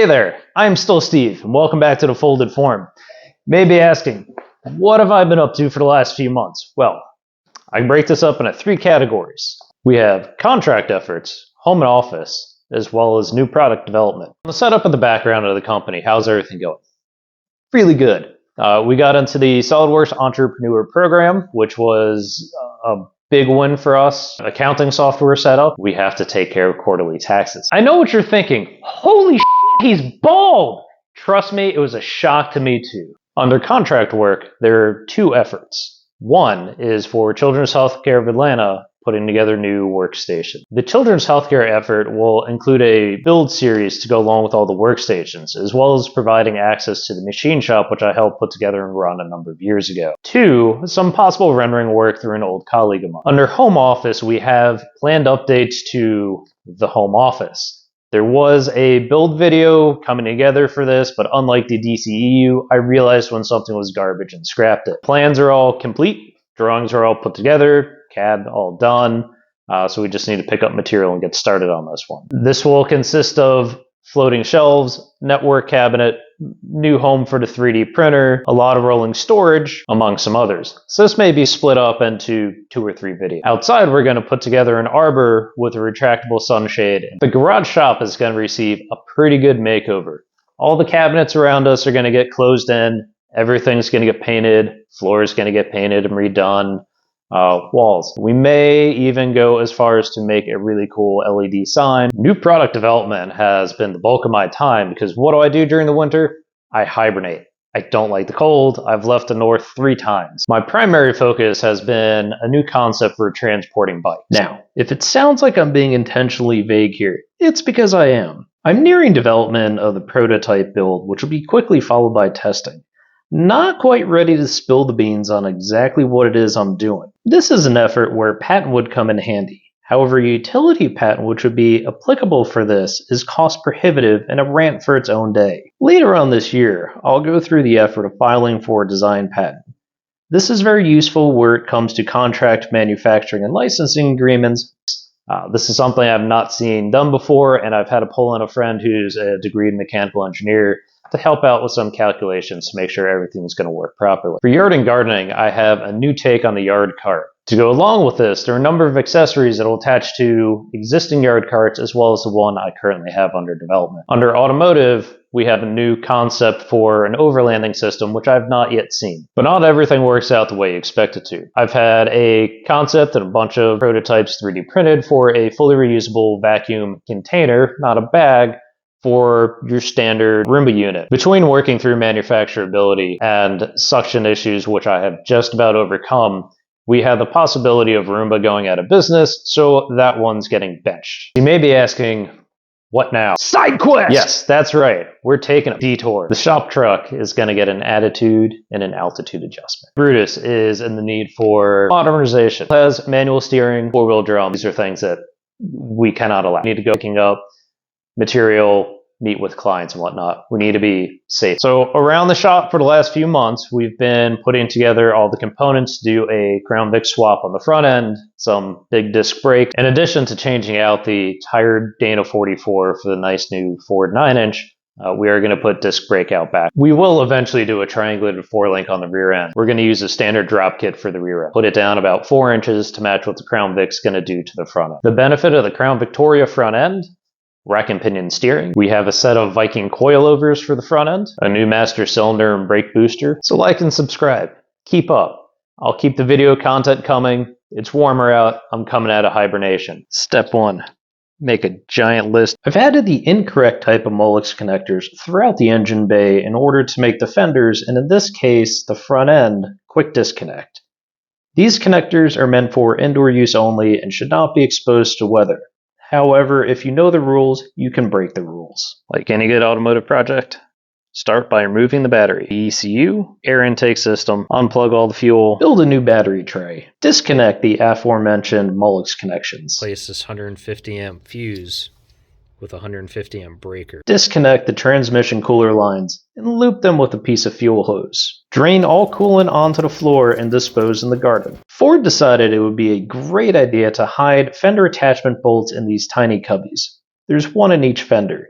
Hey there, I'm still Steve, and welcome back to the Folded Form. You may be asking, what have I been up to for the last few months? Well, I can break this up into three categories. We have contract efforts, home and office, as well as new product development. The setup of the background of the company, how's everything going? Really good. We got into the SolidWorks Entrepreneur Program, which was a big win for us. Accounting software setup. We have to take care of quarterly taxes. I know what you're thinking. Holy shit, he's bald! Trust me, it was a shock to me too. Under contract work, there are two efforts. One is for Children's Healthcare of Atlanta putting together new workstations. The Children's Healthcare effort will include a build series to go along with all the workstations, as well as providing access to the machine shop, which I helped put together and run a number of years ago. Two, some possible rendering work through an old colleague of mine. Under home office, we have planned updates to the home office. There was a build video coming together for this, but unlike the DCEU, I realized when something was garbage and scrapped it. Plans are all complete, drawings are all put together, CAD all done, so we just need to pick up material and get started on this one. This will consist of floating shelves, network cabinet, new home for the 3D printer, a lot of rolling storage, among some others. So this may be split up into 2 or 3 videos. Outside, we're going to put together an arbor with a retractable sunshade. The garage shop is going to receive a pretty good makeover. All the cabinets around us are going to get closed in, everything's going to get painted, floor is going to get painted and redone. Walls. We may even go as far as to make a really cool LED sign. New product development has been the bulk of my time because what do I do during the winter? I hibernate. I don't like the cold. I've left the north 3 times. My primary focus has been a new concept for transporting bikes. Now, if it sounds like I'm being intentionally vague here, it's because I am. I'm nearing development of the prototype build, which will be quickly followed by testing. Not quite ready to spill the beans on exactly what it is I'm doing. This is an effort where patent would come in handy. However, a utility patent which would be applicable for this is cost prohibitive and a rant for its own day. Later on this year, I'll go through the effort of filing for a design patent. This is very useful where it comes to contract manufacturing and licensing agreements. This is something I've not seen done before, and I've had to pull in a friend who's a degreed mechanical engineer to help out with some calculations to make sure everything's going to work properly. For yard and gardening, I have a new take on the yard cart. To go along with this, there are a number of accessories that will attach to existing yard carts as well as the one I currently have under development. Under automotive, we have a new concept for an overlanding system, which I've not yet seen. But not everything works out the way you expect it to. I've had a concept and a bunch of prototypes 3D printed for a fully reusable vacuum container, not a bag, for your standard Roomba unit. Between working through manufacturability and suction issues, which I have just about overcome, we have the possibility of Roomba going out of business, so that one's getting benched. You may be asking, what now? Sidequest! Yes, that's right. We're taking a detour. The shop truck is going to get an attitude and an altitude adjustment. Brutus is in the need for modernization. It has manual steering, 4-wheel drum. These are things that we cannot allow. We need to go picking up material, meet with clients and whatnot. We need to be safe. So around the shop for the last few months, we've been putting together all the components to do a Crown Vic swap on the front end, some big disc brake, in addition to changing out the tired Dana 44 for the nice new Ford 9-inch. We are going to put disc brake out back. We will eventually do a triangulated 4-link on the rear end. We're going to use a standard drop kit for the rear end. Put it down about 4 inches to match what the Crown Vic's going to do to the front end. The benefit of the Crown Victoria front end: rack and pinion steering. We have a set of Viking coilovers for the front end, a new master cylinder and brake booster. So like and subscribe. Keep up. I'll keep the video content coming. It's warmer out. I'm coming out of hibernation. Step 1. Make a giant list. I've added the incorrect type of Molex connectors throughout the engine bay in order to make the fenders, and in this case, the front end, quick disconnect. These connectors are meant for indoor use only and should not be exposed to weather. However, if you know the rules, you can break the rules. Like any good automotive project, start by removing the battery, the ECU, air intake system, unplug all the fuel, build a new battery tray, disconnect the aforementioned Molex connections. Place this 150 amp fuse with a 150 amp breaker. Disconnect the transmission cooler lines and loop them with a piece of fuel hose. Drain all coolant onto the floor and dispose in the garden. Ford decided it would be a great idea to hide fender attachment bolts in these tiny cubbies. There's one in each fender.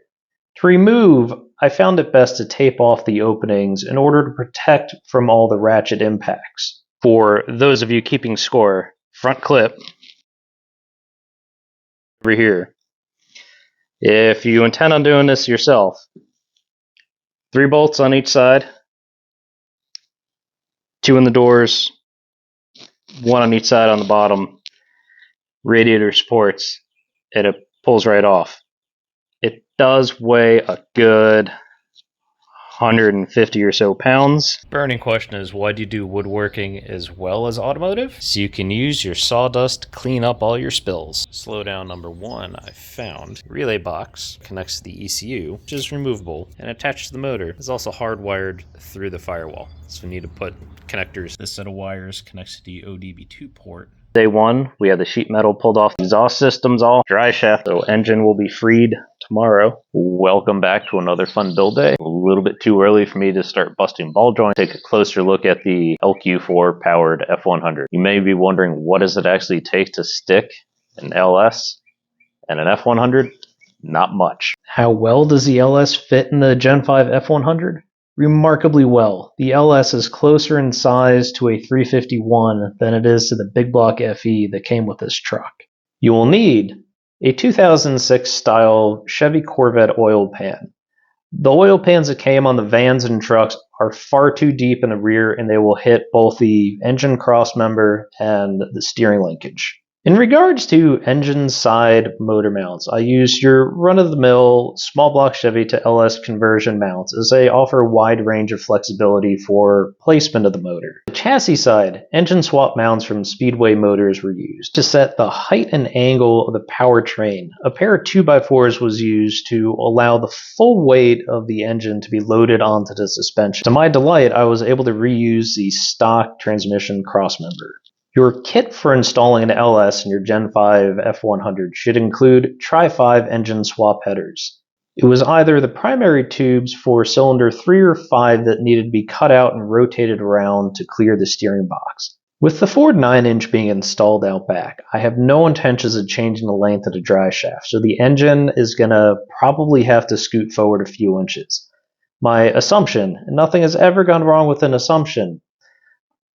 To remove, I found it best to tape off the openings in order to protect from all the ratchet impacts. For those of you keeping score, front clip over here. If you intend on doing this yourself, 3 bolts on each side, 2 in the doors, 1 on each side on the bottom, radiator supports, and it pulls right off. It does weigh a good 150 or so pounds. Burning question is, why do you do woodworking as well as automotive? So you can use your sawdust to clean up all your spills. Slowdown number 1 I found. Relay box connects to the ECU, which is removable, and attached to the motor. It's also hardwired through the firewall. So we need to put connectors. This set of wires connects to the ODB2 port. Day 1, we had the sheet metal pulled off, exhaust systems all, dry shaft, so engine will be freed tomorrow. Welcome back to another fun build day. A little bit too early for me to start busting ball joints. Take a closer look at the LQ4 powered F100. You may be wondering, what does it actually take to stick an LS and an F100? Not much. How well does the LS fit in the Gen 5 F100? Remarkably well. The LS is closer in size to a 351 than it is to the big block FE that came with this truck. You will need a 2006 style Chevy Corvette oil pan. The oil pans that came on the vans and trucks are far too deep in the rear, and they will hit both the engine crossmember and the steering linkage. In regards to engine side motor mounts, I use your run-of-the-mill small block Chevy to LS conversion mounts, as they offer a wide range of flexibility for placement of the motor. The chassis side, engine swap mounts from Speedway Motors were used. To set the height and angle of the powertrain, a pair of 2x4s was used to allow the full weight of the engine to be loaded onto the suspension. To my delight, I was able to reuse the stock transmission crossmember. Your kit for installing an LS in your Gen 5 F100 should include Tri-5 engine swap headers. It was either the primary tubes for cylinder 3 or 5 that needed to be cut out and rotated around to clear the steering box. With the Ford 9-inch being installed out back, I have no intentions of changing the length of the drive shaft, so the engine is going to probably have to scoot forward a few inches. My assumption, and nothing has ever gone wrong with an assumption,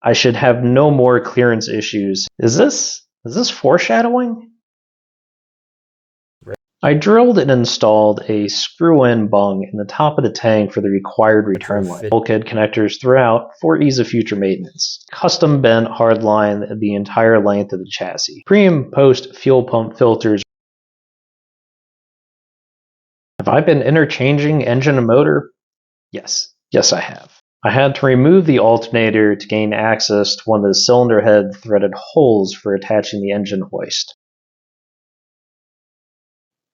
I should have no more clearance issues. Is this foreshadowing? I drilled and installed a screw-in bung in the top of the tank for the required return line. Bulkhead connectors throughout for ease of future maintenance. Custom bent hardline the entire length of the chassis. Pre and post fuel pump filters. Have I been interchanging engine and motor? Yes I have. I had to remove the alternator to gain access to one of the cylinder head threaded holes for attaching the engine hoist.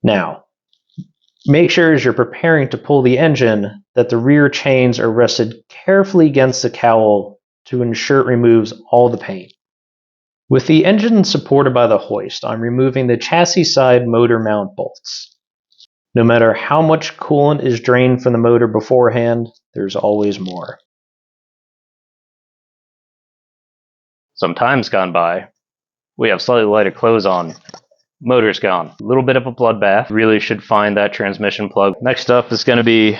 Now, make sure as you're preparing to pull the engine that the rear chains are rested carefully against the cowl to ensure it removes all the paint. With the engine supported by the hoist, I'm removing the chassis side motor mount bolts. No matter how much coolant is drained from the motor beforehand, there's always more. Some time's gone by. We have slightly lighter clothes on. Motor's gone. A little bit of a bloodbath. Really should find that transmission plug. Next up is going to be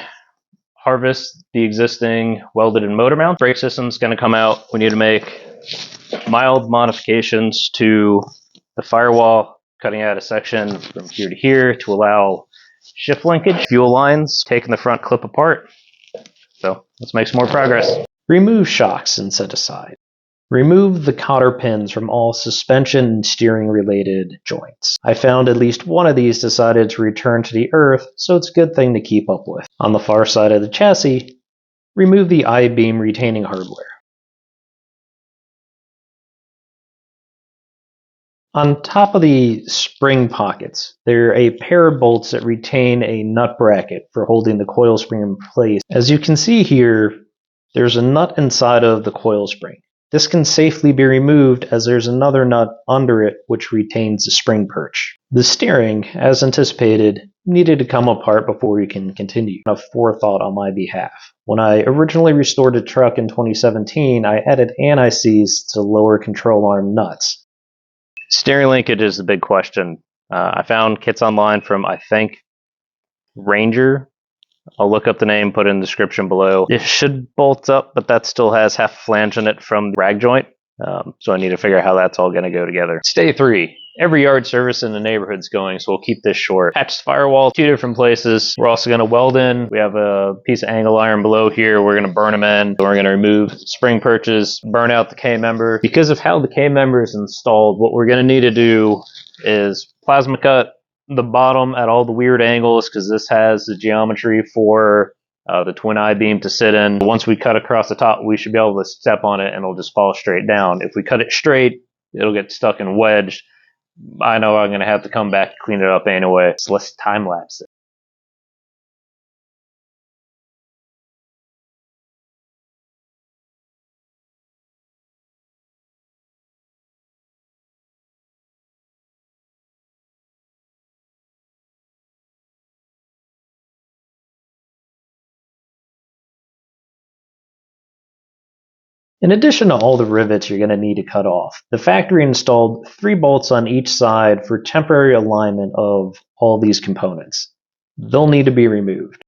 harvest the existing welded in motor mount. Brake system's going to come out. We need to make mild modifications to the firewall, cutting out a section from here to here to allow shift linkage. Fuel lines, taking the front clip apart. So let's make some more progress. Remove shocks and set aside. Remove the cotter pins from all suspension and steering related joints. I found at least one of these decided to return to the earth, so it's a good thing to keep up with. On the far side of the chassis, remove the I-beam retaining hardware. On top of the spring pockets, there are a pair of bolts that retain a nut bracket for holding the coil spring in place. As you can see here, there's a nut inside of the coil spring. This can safely be removed as there's another nut under it which retains the spring perch. The steering, as anticipated, needed to come apart before we can continue. A forethought on my behalf. When I originally restored the truck in 2017, I added anti-seize to lower control arm nuts. Steering linkage is the big question. I found kits online from, I think, Ranger I'll look up the name, put it in the description below. It should bolt up, but that still has half a flange in it from the rag joint. So I need to figure out how that's all going to go together. Stay 3. Every yard service in the neighborhood's going, so we'll keep this short. Patch the firewall 2 different places. We're also going to weld in. We have a piece of angle iron below here. We're going to burn them in. We're going to remove spring perches, burn out the K-member. Because of how the K-member is installed, what we're going to need to do is plasma cut the bottom at all the weird angles, because this has the geometry for the twin I-beam to sit in. Once we cut across the top, we should be able to step on it and it'll just fall straight down. If we cut it straight, it'll get stuck and wedged. I know I'm going to have to come back and clean it up anyway, so let's time lapse it. In addition to all the rivets you're going to need to cut off, the factory installed 3 bolts on each side for temporary alignment of all these components. They'll need to be removed.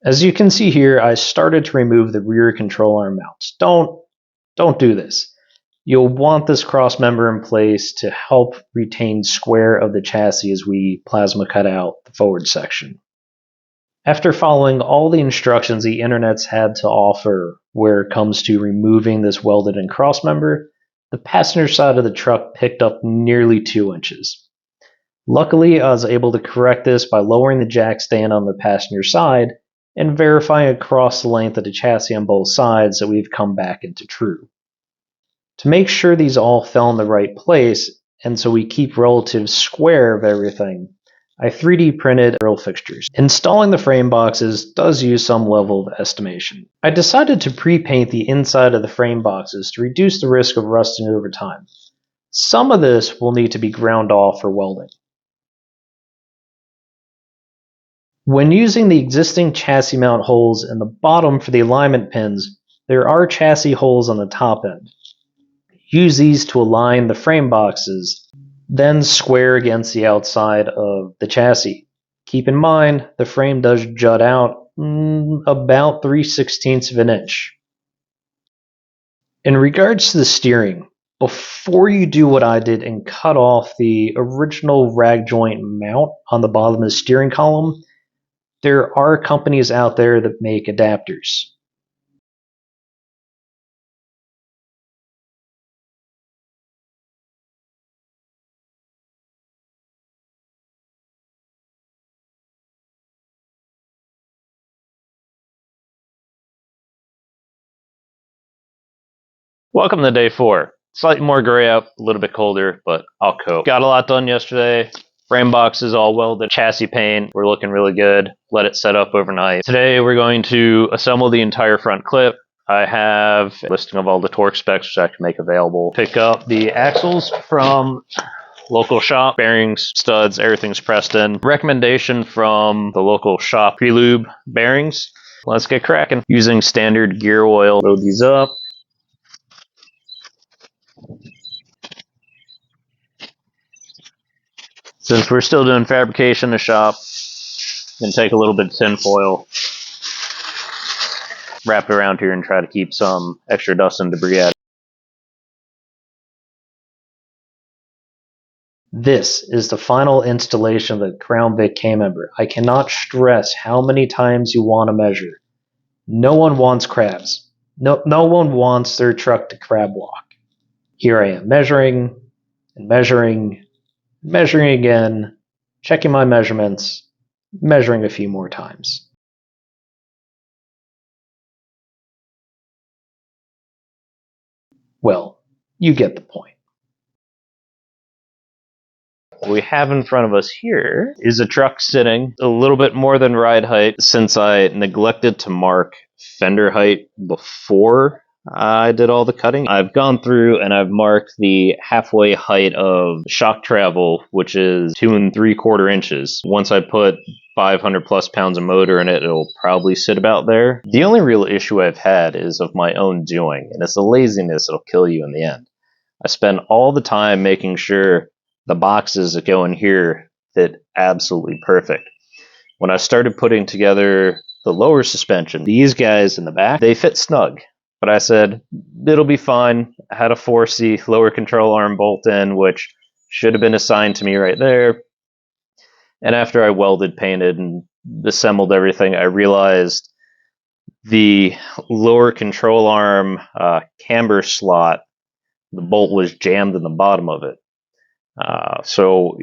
As you can see here, I started to remove the rear control arm mounts. Don't do this. You'll want this cross member in place to help retain square of the chassis as we plasma cut out the forward section. After following all the instructions the internet's had to offer where it comes to removing this welded in cross member, the passenger side of the truck picked up nearly 2 inches. Luckily, I was able to correct this by lowering the jack stand on the passenger side and verifying across the length of the chassis on both sides that we've come back into true. To make sure these all fell in the right place, and so we keep relative square of everything, I 3D printed grill fixtures. Installing the frame boxes does use some level of estimation. I decided to pre-paint the inside of the frame boxes to reduce the risk of rusting over time. Some of this will need to be ground off for welding. When using the existing chassis mount holes in the bottom for the alignment pins, there are chassis holes on the top end. Use these to align the frame boxes, then square against the outside of the chassis. Keep in mind, the frame does jut out about 3/16 of an inch. In regards to the steering, before you do what I did and cut off the original rag joint mount on the bottom of the steering column, there are companies out there that make adapters. Welcome to day 4. Slightly more gray out, a little bit colder, but I'll cope. Got a lot done yesterday. Frame boxes all welded, chassis paint, we're looking really good. Let it set up overnight. Today we're going to assemble the entire front clip. I have a listing of all the torque specs which I can make available. Pick up the axles from local shop, bearings, studs, everything's pressed in. Recommendation from the local shop, pre-lube bearings. Let's get cracking. Using standard gear oil, load these up. Since we're still doing fabrication in the shop, I'm going to take a little bit of tin foil, wrap it around here and try to keep some extra dust and debris out. This is the final installation of the Crown Vic K-member. I cannot stress how many times you want to measure. No one wants crabs. No one wants their truck to crab walk. Here I am measuring and measuring, measuring again, checking my measurements, measuring a few more times. Well, you get the point. What we have in front of us here is a truck sitting a little bit more than ride height, since I neglected to mark fender height before I did all the cutting. I've gone through and I've marked the halfway height of shock travel, which is 2 3/4 inches. Once I put 500 plus pounds of motor in it, it'll probably sit about there. The only real issue I've had is of my own doing, and it's the laziness that'll kill you in the end. I spend all the time making sure the boxes that go in here fit absolutely perfect. When I started putting together the lower suspension, these guys in the back, they fit snug. But I said, it'll be fine. I had a 4C lower control arm bolt in, which should have been assigned to me right there. And after I welded, painted, and assembled everything, I realized the lower control arm camber slot, the bolt was jammed in the bottom of it. So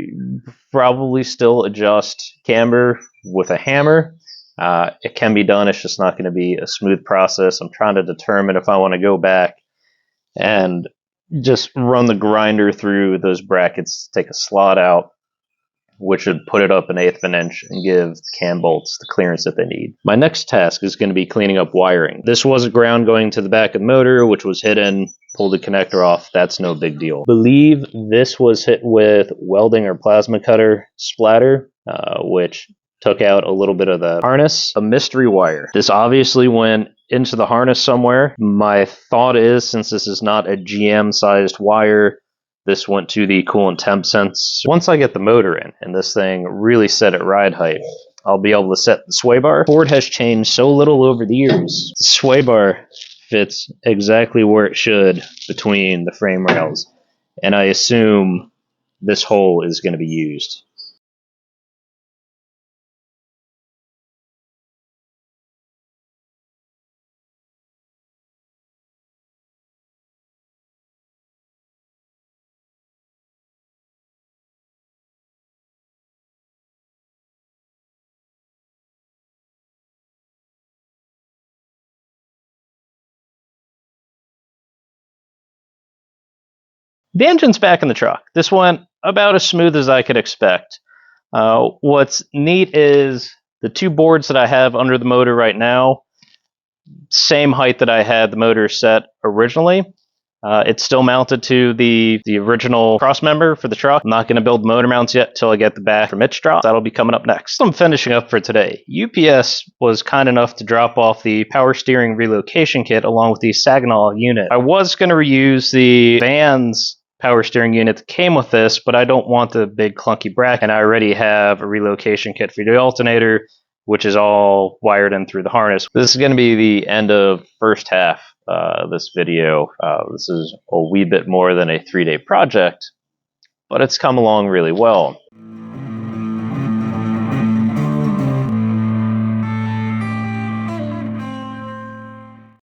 probably still adjust camber with a hammer. It can be done. It's just not going to be a smooth process. I'm trying to determine if I want to go back and just run the grinder through those brackets, take a slot out, which would put it up 1/8 of an inch and give the cam bolts the clearance that they need. My next task is going to be cleaning up wiring. This was a ground going to the back of the motor, which was hidden. Pull the connector off. That's no big deal. Believe this was hit with welding or plasma cutter splatter, which took out a little bit of the harness. A mystery wire. This obviously went into the harness somewhere. My thought is, since this is not a GM-sized wire, this went to the coolant temp sense. Once I get the motor in and this thing really set at ride height, I'll be able to set the sway bar. Ford has changed so little over the years. The sway bar fits exactly where it should between the frame rails, and I assume this hole is going to be used. The engine's back in the truck. This went about as smooth as I could expect. What's neat is the two boards that I have under the motor right now, same height that I had the motor set originally. It's still mounted to the original cross member for the truck. I'm not going to build motor mounts yet till I get the back from its drop. That'll be coming up next. I'm finishing up for today. UPS was kind enough to drop off the power steering relocation kit along with the Saginaw unit. I was going to reuse the van's power steering unit that came with this, but I don't want the big clunky bracket, and I already have a relocation kit for the alternator, which is all wired in through the harness. This is going to be the end of first half this video. This is a wee bit more than a 3-day project, but it's come along really well.